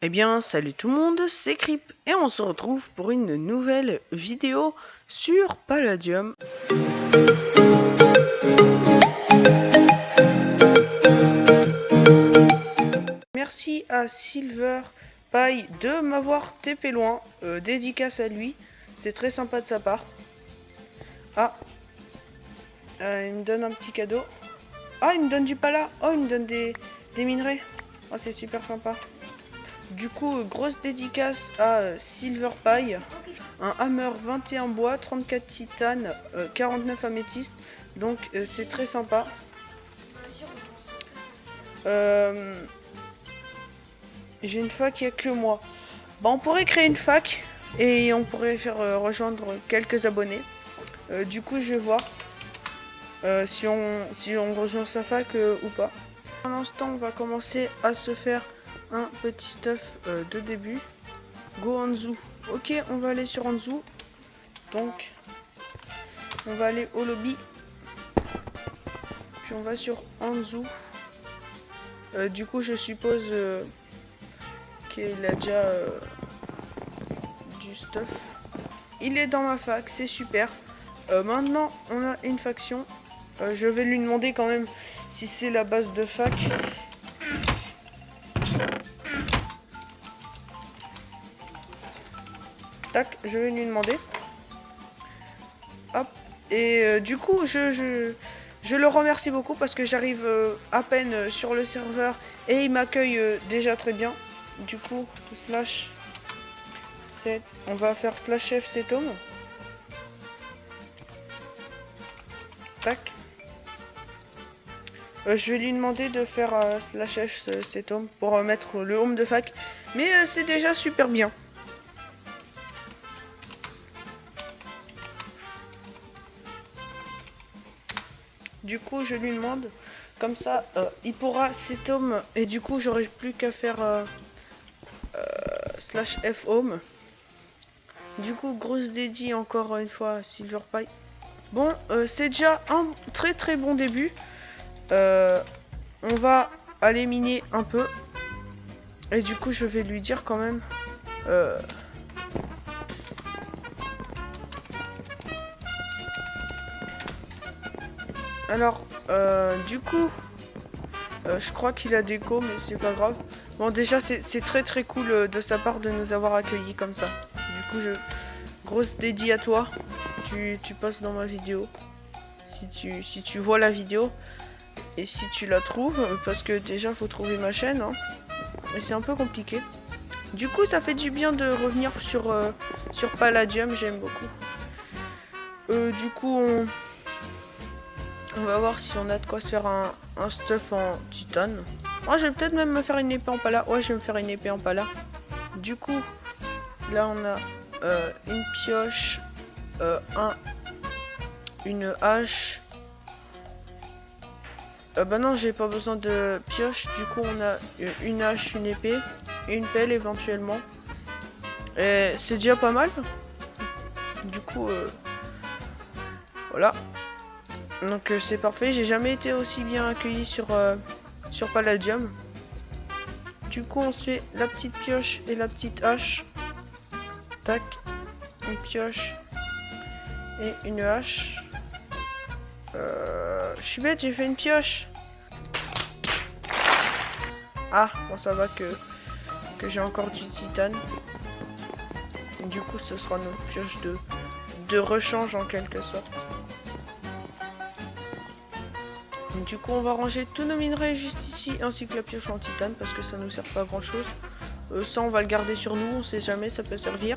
Eh bien, salut tout le monde, c'est Creep et on se retrouve pour une nouvelle vidéo sur Palladium. Merci à Silver Pie de m'avoir TP loin, dédicace à lui, c'est très sympa de sa part. Ah, il me donne un petit cadeau. Ah, il me donne du pala, oh, il me donne des minerais. Oh, c'est super sympa. Du coup, grosse dédicace à Silver Pie. Un hammer 21 bois, 34 titane, 49 améthyste. Donc c'est très sympa. J'ai une fac, il n'y a que moi. Bah, on pourrait créer une fac et on pourrait faire rejoindre quelques abonnés. Du coup, je vais voir si on rejoint sa fac ou pas. Pour l'instant, on va commencer à se faire un petit stuff de début. Go Anzu. Ok, on va aller sur Anzu. Donc, on va aller au lobby. Puis on va sur Anzu. Du coup, je suppose qu'il a déjà du stuff. Il est dans ma fac, c'est super. Maintenant, on a une faction. Je vais lui demander quand même si c'est la base de fac. Tac, je vais lui demander. Hop. Et du coup, je le remercie beaucoup parce que j'arrive à peine sur le serveur et il m'accueille déjà très bien. Du coup, slash 7, on va faire slash f cet homme. Tac. Je vais lui demander de faire slash f cet home pour mettre le home de fac. Mais c'est déjà super bien. Du coup, je lui demande. Comme ça, il pourra cet home. Et du coup, j'aurai plus qu'à faire slash f home. Du coup, grosse dédie encore une fois à Silver Pie. Bon, c'est déjà un très très bon début. On va aller miner un peu. Et du coup, je vais lui dire quand même. Alors, du coup, je crois qu'il a déco, mais c'est pas grave. Bon, déjà, c'est très très cool de sa part de nous avoir accueillis comme ça. Du coup, grosse dédie à toi. Tu passes dans ma vidéo. Si tu vois la vidéo. Et si tu la trouves, parce que déjà, faut trouver ma chaîne. Hein, et c'est un peu compliqué. Du coup, ça fait du bien de revenir sur Palladium. J'aime beaucoup. Du coup, on va voir si on a de quoi se faire un stuff en titane. Oh, je vais peut-être même me faire une épée en pala. Ouais, je vais me faire une épée en pala. Du coup, là on a une pioche, une hache. Bah non, j'ai pas besoin de pioche. Du coup, on a une hache, une épée, et une pelle éventuellement. Et c'est déjà pas mal. Du coup, voilà. Donc c'est parfait. J'ai jamais été aussi bien accueilli sur Palladium. Du coup, on se fait la petite pioche et la petite hache. Tac. Une pioche et une hache. Je suis bête, j'ai fait une pioche. Ah, bon, ça va que j'ai encore du titane. Du coup, ce sera notre pioche de rechange en quelque sorte. Du coup, on va ranger tous nos minerais juste ici, ainsi que la pioche en titane, parce que ça nous sert pas à grand chose. Ça, on va le garder sur nous, on sait jamais, ça peut servir.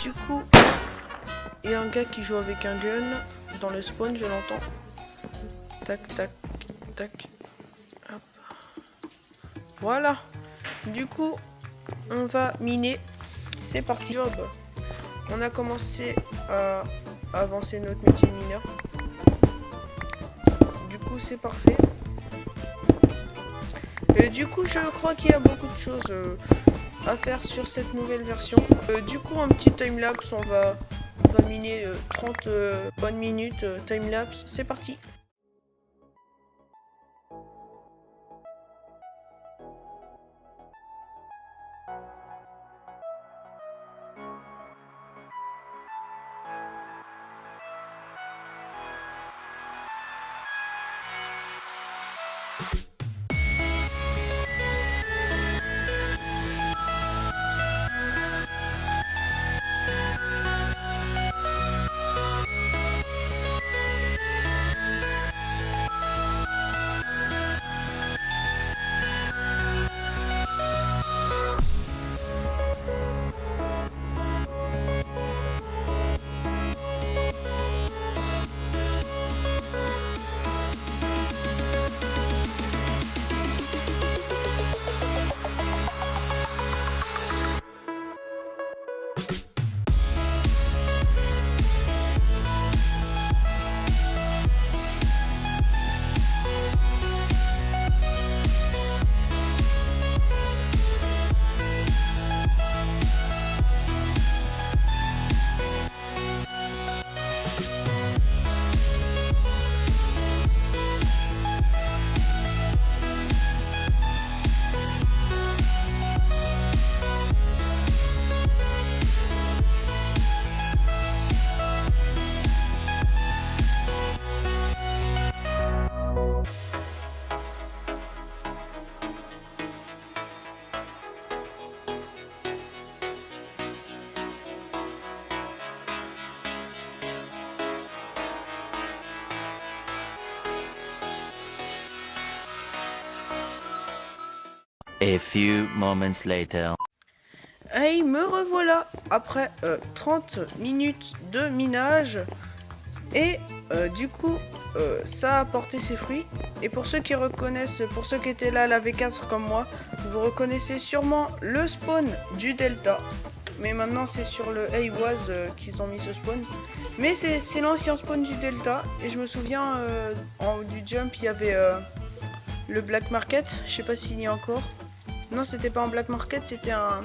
Du coup, il y a un gars qui joue avec un gun dans le spawn, je l'entends. Tac, tac, tac. Hop. Voilà. Du coup, on va miner. C'est parti. Job. On a commencé à avancer notre métier mineur. Du coup, c'est parfait. Et du coup, je crois qu'il y a beaucoup de choses à faire sur cette nouvelle version. Du coup, un petit timelapse. On va miner 30 bonnes minutes timelapse. C'est parti. A few moments later. Hey, me revoilà après 30 minutes de minage. Et du coup, ça a porté ses fruits. Et pour ceux qui reconnaissent, pour ceux qui étaient là à la V4 comme moi, vous reconnaissez sûrement le spawn du Delta. Mais maintenant c'est sur le Heiwaz qu'ils ont mis ce spawn. Mais c'est l'ancien spawn du Delta. Et je me souviens, en haut du jump, il y avait le Black Market. Je sais pas s'il y a encore. Non, c'était pas un Black Market, c'était un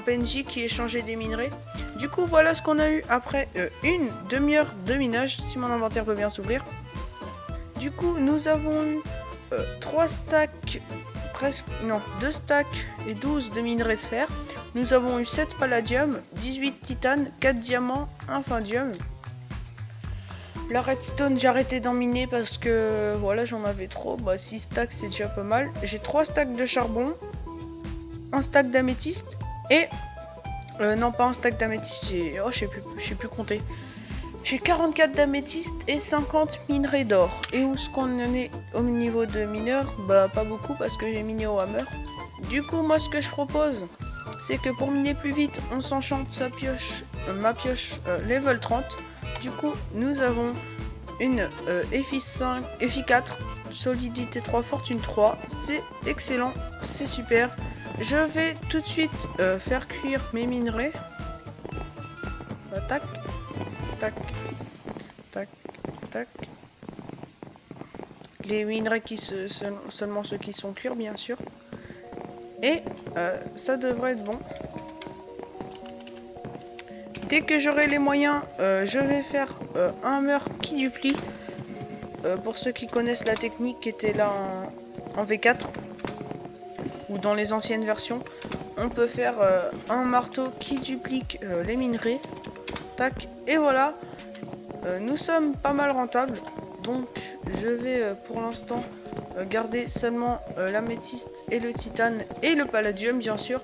PNJ qui échangeait des minerais. Du coup, voilà ce qu'on a eu après une demi-heure de minage, si mon inventaire veut bien s'ouvrir. Du coup, nous avons eu 3 stacks, presque, non, 2 stacks et 12 de minerais de fer. Nous avons eu 7 palladium, 18 titane, 4 diamants, 1 findium. La redstone, j'ai arrêté d'en miner parce que voilà, j'en avais trop. Bah, 6 stacks, c'est déjà pas mal. J'ai 3 stacks de charbon, 1 stack d'améthyste et non, pas un stack d'améthyste, oh, je sais plus compter. J'ai 44 d'améthyste et 50 minerais d'or. Et où est-ce qu'on en est au niveau de mineurs? Bah pas beaucoup parce que j'ai miné au hammer. Du coup, moi ce que je propose, c'est que pour miner plus vite, on s'enchante sa pioche, ma pioche level 30. Du coup, nous avons une FI5, FI4, solidité 3, fortune 3. C'est excellent, c'est super. Je vais tout de suite faire cuire mes minerais. Tac, tac, tac, tac. Les minerais qui seulement ceux qui sont cuits, bien sûr. Et ça devrait être bon. Dès que j'aurai les moyens, je vais faire un hammer qui duplie. Pour ceux qui connaissent la technique qui était là en V4. Ou dans les anciennes versions, on peut faire un marteau qui duplique les minerais. Tac, et voilà, nous sommes pas mal rentables. Donc je vais pour l'instant garder seulement l'améthyste et le titane et le palladium bien sûr.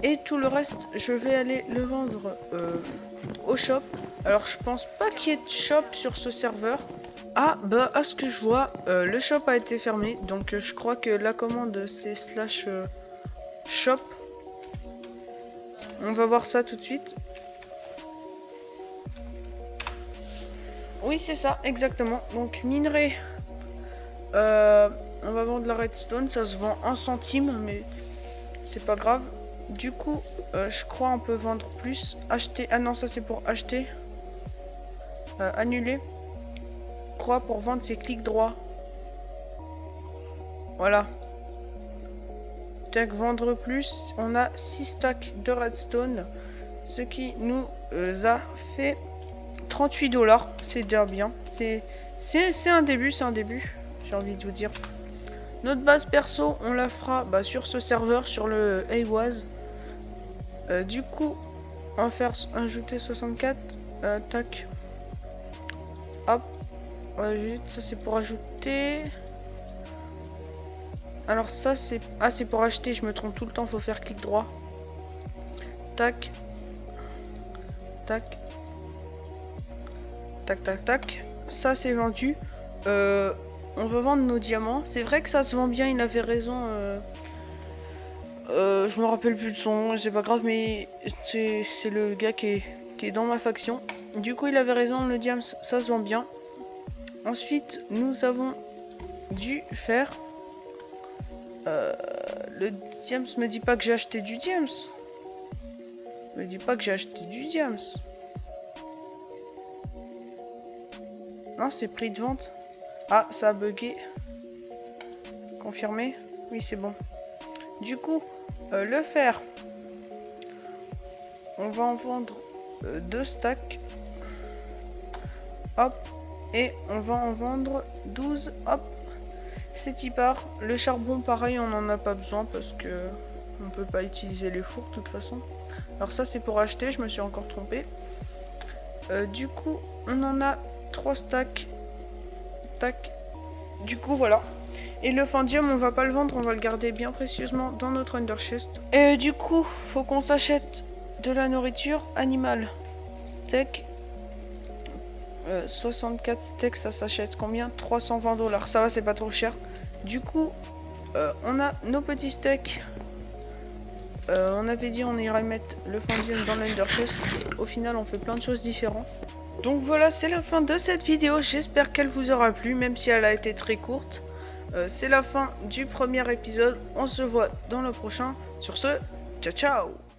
Et tout le reste, je vais aller le vendre au shop. Alors je pense pas qu'il y ait de shop sur ce serveur. Ah bah à ce que je vois, le shop a été fermé, donc je crois que la commande c'est slash shop. On va voir ça tout de suite. Oui c'est ça, exactement. Donc minerai, on va vendre la redstone, ça se vend 1 centime, mais c'est pas grave. Du coup, je crois on peut vendre plus. Acheter, ah non ça c'est pour acheter. Annuler. Pour vendre ses clics droits. Voilà. Tac, vendre plus. On a 6 stacks de redstone. Ce qui nous a fait 38 $. C'est déjà bien. C'est un début, j'ai envie de vous dire. Notre base perso, on la fera sur ce serveur, sur le Heiwaz. Du coup, on va faire ajouter 64. Tac. Hop. Ça c'est pour ajouter. Alors ça c'est... Ah c'est pour acheter, je me trompe tout le temps, faut faire clic droit. Tac. Tac. Tac tac tac. Ça c'est vendu. On va vendre nos diamants. C'est vrai que ça se vend bien, il avait raison. Je me rappelle plus de son nom, c'est pas grave, mais c'est le gars qui est dans ma faction. Du coup il avait raison, le diamant ça se vend bien. Ensuite, nous avons dû faire... le diams me dit pas que j'ai acheté du diams. Me dit pas que j'ai acheté du diams. Non, c'est prix de vente. Ah, ça a bugué. Confirmé. Oui, c'est bon. Du coup, le fer. On va en vendre 2 stacks. Hop. Et on va en vendre 12, hop, c'est y part. Le charbon pareil, on n'en a pas besoin parce que on peut pas utiliser les fours de toute façon. Alors ça c'est pour acheter, je me suis encore trompé. Du coup, on en a 3 stacks. Tac. Du coup voilà. Et le findium, on va pas le vendre, on va le garder bien précieusement dans notre underchest. Et du coup, faut qu'on s'achète de la nourriture animale. Steak. 64 steaks, ça s'achète combien? 320 $. Ça va, c'est pas trop cher. Du coup, On a nos petits steaks. On avait dit on irait mettre le fondium dans l'underchest. Au final on fait plein de choses différentes. Donc voilà, c'est la fin de cette vidéo. J'espère qu'elle vous aura plu, même si elle a été très courte. C'est la fin du premier épisode. On se voit dans le prochain. Sur ce, ciao ciao.